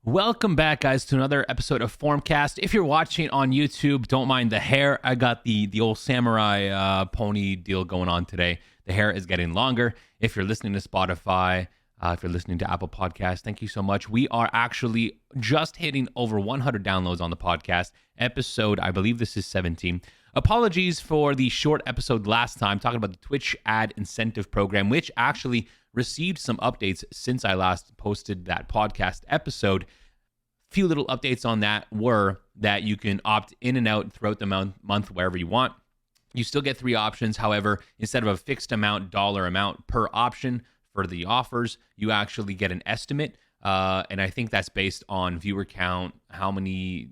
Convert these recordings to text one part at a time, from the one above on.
Welcome back, guys, to another episode of Formcast. If you're watching on YouTube, don't mind the hair. I got the old samurai pony deal going on today. The hair is getting longer. If you're listening to Spotify, if you're listening to Apple Podcasts, thank you so much. We are actually just hitting over 100 downloads on the podcast. Episode, I believe this is 17. Apologies for the short episode last time, talking about the Twitch ad incentive program, which actually received some updates since I last posted that podcast episode. Few little updates on that were that you can opt in and out throughout the month wherever you want. You still get 3 options. However, instead of a fixed dollar amount per option for the offers, you actually get an estimate. And I think that's based on viewer count, how many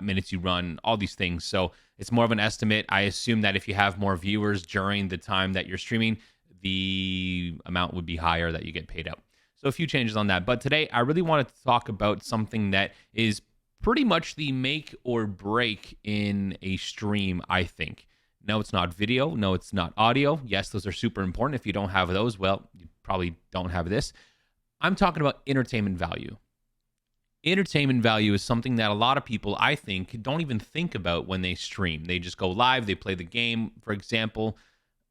minutes you run, all these things. So it's more of an estimate. I assume that if you have more viewers during the time that you're streaming, the amount would be higher that you get paid out. So a few changes on that. But today, I really wanted to talk about something that is pretty much the make or break in a stream, I think. No, it's not video. No, it's not audio. Yes, those are super important. If you don't have those, well, you probably don't have this. I'm talking about entertainment value. Entertainment value is something that a lot of people, I think, don't even think about when they stream. They just go live, they play the game, for example.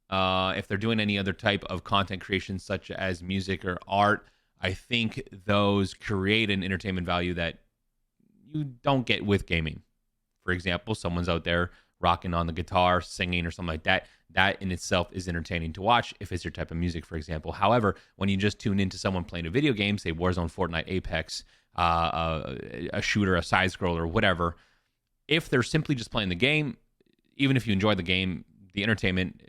If they're doing any other type of content creation, such as music or art, I think those create an entertainment value that you don't get with gaming. For example, someone's out there rocking on the guitar, singing or something like that. That in itself is entertaining to watch if it's your type of music, for example. However, when you just tune into someone playing a video game, say Warzone, Fortnite, Apex, a shooter, a side scroller, whatever, if they're simply just playing the game, even if you enjoy the game, the entertainment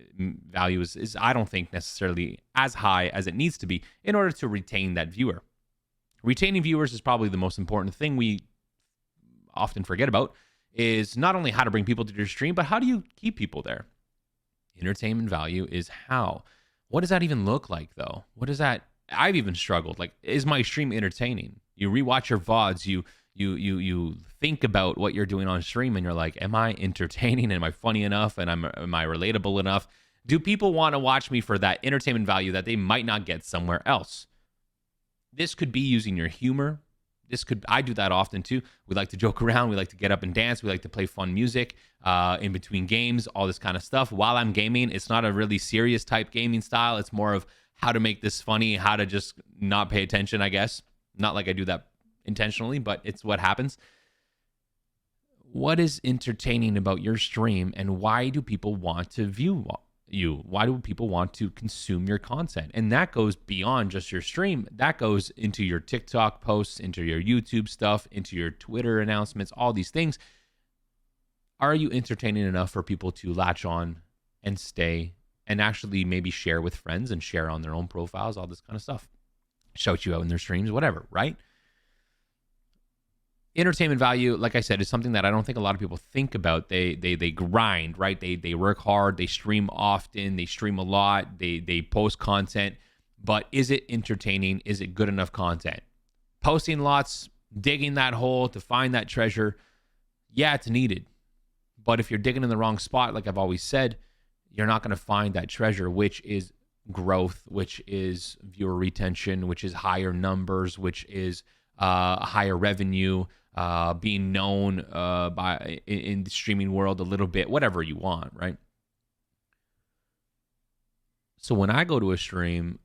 value is, I don't think, necessarily as high as it needs to be in order to retain that viewer. Retaining viewers is probably the most important thing we often forget about, is not only how to bring people to your stream, but how do you keep people there? Entertainment value is how. What does that even look like, though? What is that? I've even struggled. Like, is my stream entertaining? You rewatch your VODs, you think about what you're doing on stream, and you're like, am I entertaining? Am I funny enough? And am I relatable enough? Do people want to watch me for that entertainment value that they might not get somewhere else? This could be using your humor. I do that often too. We like to joke around. We like to get up and dance. We like to play fun music in between games, all this kind of stuff. While I'm gaming, it's not a really serious type gaming style. It's more of how to make this funny, how to just not pay attention, I guess. Not like I do that intentionally, but it's what happens. What is entertaining about your stream, and why do people want to view you? Why do people want to consume your content? And that goes beyond just your stream. That goes into your TikTok posts, into your YouTube stuff, into your Twitter announcements, all these things. Are you entertaining enough for people to latch on and stay and actually maybe share with friends and share on their own profiles, all this kind of stuff? Shout you out in their streams, whatever, right? Entertainment value, like I said, is something that I don't think a lot of people think about. They grind, right? They work hard, they stream often, they stream a lot, they post content, but is it entertaining? Is it good enough content? Posting lots, digging that hole to find that treasure, yeah, it's needed. But if you're digging in the wrong spot, like I've always said, you're not going to find that treasure, which is growth, which is viewer retention, which is higher numbers, which is higher revenue, being known in the streaming world a little bit, whatever you want, right? So when I go to a stream,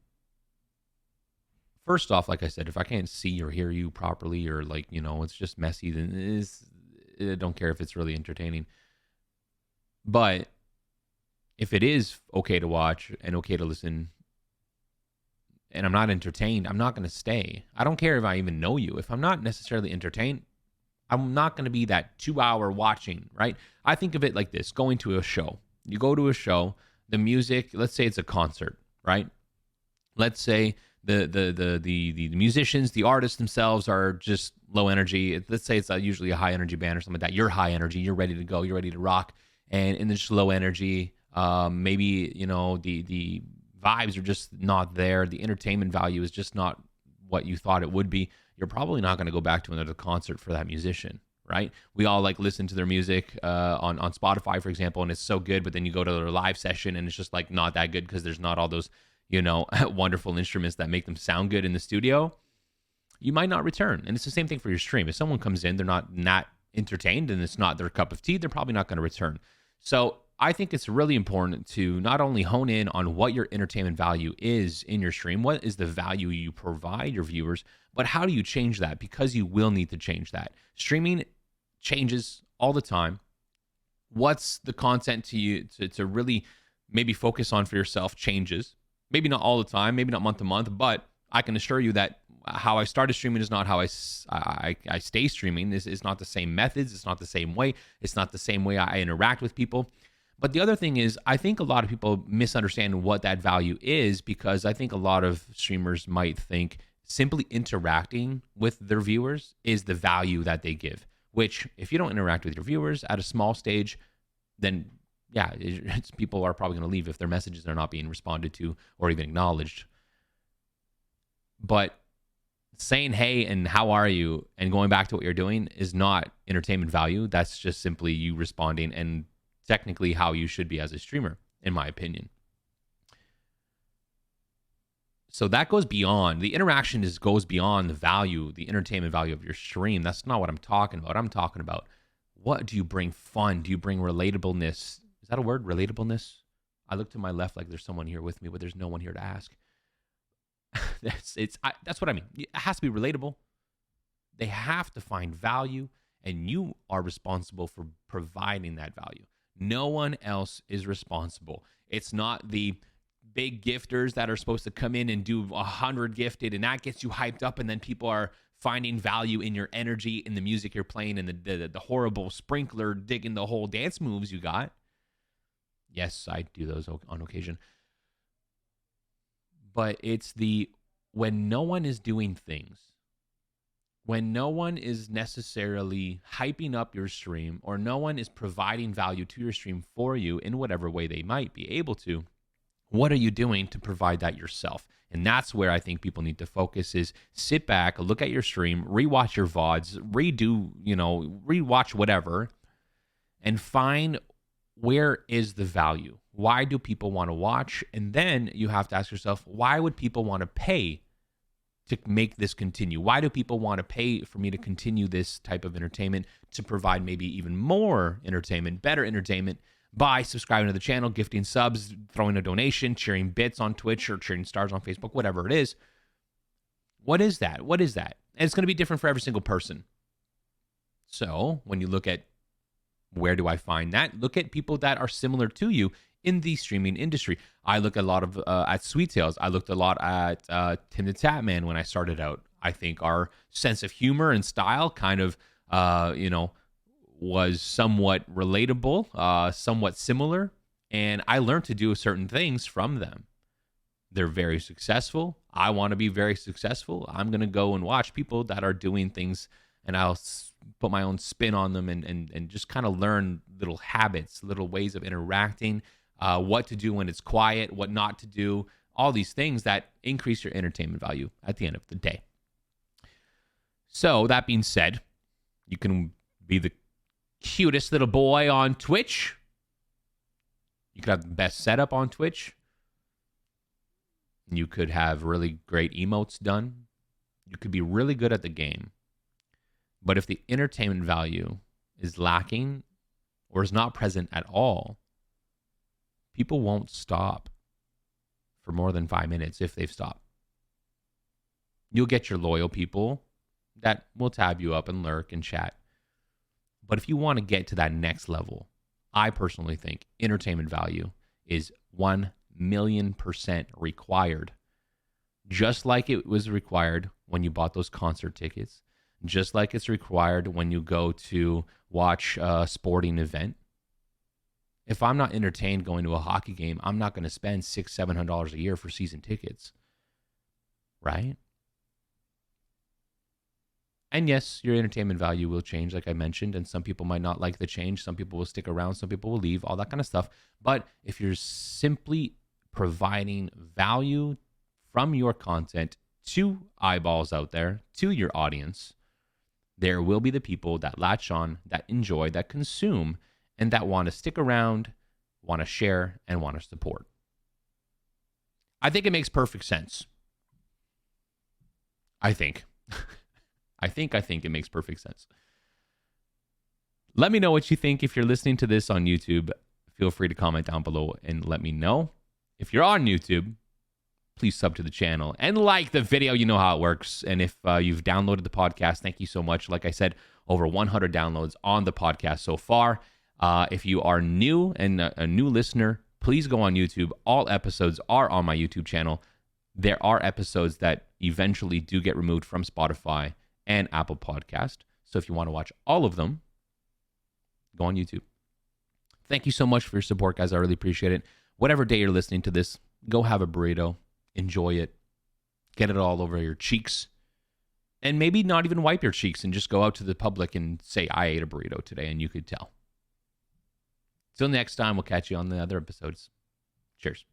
first off, like I said, if I can't see or hear you properly, or like, it's just messy, then I don't care if it's really entertaining. But if it is okay to watch and okay to listen, and I'm not entertained, I'm not going to stay. I don't care if I even know you. If I'm not necessarily entertained, I'm not going to be that 2-hour watching, right? I think of it like this, going to a show. You go to a show, the music, let's say it's a concert, right? Let's say the musicians, the artists themselves are just low energy. Let's say it's usually a high energy band or something like that. You're high energy, you're ready to go, you're ready to rock. And it's low energy, maybe, the vibes are just not there. The entertainment value is just not what you thought it would be. You're probably not going to go back to another concert for that musician, right? We all like listen to their music on Spotify, for example, and it's so good, but then you go to their live session and it's just like not that good because there's not all those, wonderful instruments that make them sound good in the studio. you might not return. And it's the same thing for your stream. If someone comes in, they're not entertained and it's not their cup of tea, they're probably not going to return. So I think it's really important to not only hone in on what your entertainment value is in your stream, what is the value you provide your viewers, but how do you change that? Because you will need to change that. Streaming changes all the time. What's the content to you to really maybe focus on for yourself changes. Maybe not all the time, maybe not month to month, but I can assure you that how I started streaming is not how I stay streaming. This is not the same methods. It's not the same way. It's not the same way I interact with people. But the other thing is, I think a lot of people misunderstand what that value is, because I think a lot of streamers might think simply interacting with their viewers is the value that they give, which if you don't interact with your viewers at a small stage, then yeah, people are probably going to leave if their messages are not being responded to or even acknowledged. But saying hey and how are you and going back to what you're doing is not entertainment value. That's just simply you responding, and technically how you should be as a streamer, in my opinion. So that goes beyond, the interaction goes beyond the value, the entertainment value of your stream. That's not what I'm talking about. I'm talking about, what do you bring fun? Do you bring relatableness? Is that a word? Relatableness? I look to my left like there's someone here with me, but there's no one here to ask. That's what I mean. It has to be relatable. They have to find value, and you are responsible for providing that value. No one else is responsible. It's not the big gifters that are supposed to come in and do 100 gifted, and that gets you hyped up, and then people are finding value in your energy, in the music you're playing, and the horrible sprinkler digging the whole dance moves you got. Yes, I do those on occasion. But it's when no one is doing things, when no one is necessarily hyping up your stream, or no one is providing value to your stream for you in whatever way they might be able to, what are you doing to provide that yourself? And that's where I think people need to focus, is sit back, look at your stream, rewatch your VODs, rewatch whatever, and find where is the value? Why do people want to watch? And then you have to ask yourself, why would people want to pay to make this continue? Why do people want to pay for me to continue this type of entertainment, to provide maybe even more entertainment, better entertainment, by subscribing to the channel, gifting subs, throwing a donation, cheering bits on Twitch, or cheering stars on Facebook, whatever it is? What is that? What is that? And it's going to be different for every single person. So when you look at where do I find that, look at people that are similar to you in the streaming industry. I look a lot at Sweet Tales. I looked a lot at Tim the Tatman when I started out. I think our sense of humor and style kind of, was somewhat relatable, somewhat similar, and I learned to do certain things from them. They're very successful. I want to be very successful. I'm going to go and watch people that are doing things, and I'll put my own spin on them and just kind of learn little habits, little ways of interacting, what to do when it's quiet, what not to do, all these things that increase your entertainment value at the end of the day. So that being said, you can be the cutest little boy on Twitch. You could have the best setup on Twitch. You could have really great emotes done. You could be really good at the game. But if the entertainment value is lacking or is not present at all, people won't stop for more than 5 minutes if they've stopped. You'll get your loyal people that will tab you up and lurk and chat. But if you want to get to that next level, I personally think entertainment value is 1,000,000% required. Just like it was required when you bought those concert tickets, just like it's required when you go to watch a sporting event. If I'm not entertained going to a hockey game, I'm not going to spend $600-700 a year for season tickets, right? And yes, your entertainment value will change, like I mentioned, and some people might not like the change. Some people will stick around. Some people will leave, all that kind of stuff. But if you're simply providing value from your content to eyeballs out there, to your audience, there will be the people that latch on, that enjoy, that consume, and that want to stick around, want to share, and want to support. I think it makes perfect sense. I think. I think it makes perfect sense. Let me know what you think. If you're listening to this on YouTube, feel free to comment down below and let me know. If you're on YouTube, please sub to the channel and like the video. You know how it works. And if you've downloaded the podcast, thank you so much. Like I said, over 100 downloads on the podcast so far. If you are new and a new listener, please go on YouTube. All episodes are on my YouTube channel. There are episodes that eventually do get removed from Spotify and Apple Podcast. So if you want to watch all of them, go on YouTube. Thank you so much for your support, guys. I really appreciate it. Whatever day you're listening to this, go have a burrito. Enjoy it. Get it all over your cheeks. And maybe not even wipe your cheeks and just go out to the public and say, I ate a burrito today, and you could tell. Till next time, we'll catch you on the other episodes. Cheers.